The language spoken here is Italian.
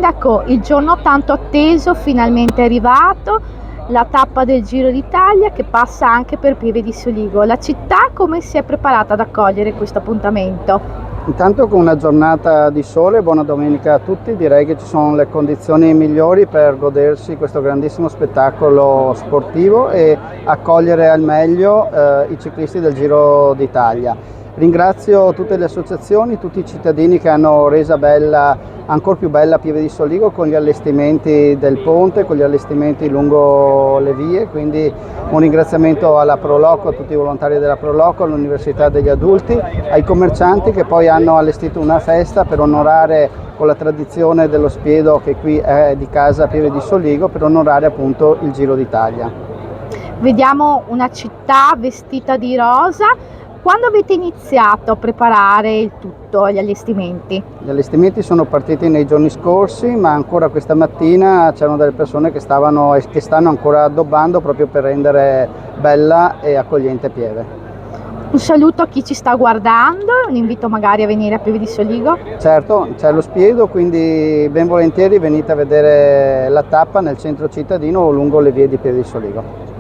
Sindaco, il giorno tanto atteso finalmente è arrivato, la tappa del Giro d'Italia che passa anche per Pieve di Soligo. La città come si è preparata ad accogliere questo appuntamento? Intanto con una giornata di sole, buona domenica a tutti, direi che ci sono le condizioni migliori per godersi questo grandissimo spettacolo sportivo e accogliere al meglio i ciclisti del Giro d'Italia. Ringrazio tutte le associazioni, tutti i cittadini che hanno resa ancora più bella Pieve di Soligo con gli allestimenti del ponte, con gli allestimenti lungo le vie, quindi un ringraziamento alla Proloco, a tutti i volontari della Proloco, all'Università degli Adulti, ai commercianti che poi hanno allestito una festa per onorare, con la tradizione dello spiedo che qui è di casa Pieve di Soligo, per onorare appunto il Giro d'Italia. Vediamo una città vestita di rosa. Quando avete iniziato a preparare il tutto, gli allestimenti? Gli allestimenti sono partiti nei giorni scorsi, ma ancora questa mattina c'erano delle persone che stanno ancora addobbando proprio per rendere bella e accogliente Pieve. Un saluto a chi ci sta guardando, un invito magari a venire a Pieve di Soligo. Certo, c'è lo spiedo, quindi ben volentieri venite a vedere la tappa nel centro cittadino o lungo le vie di Pieve di Soligo.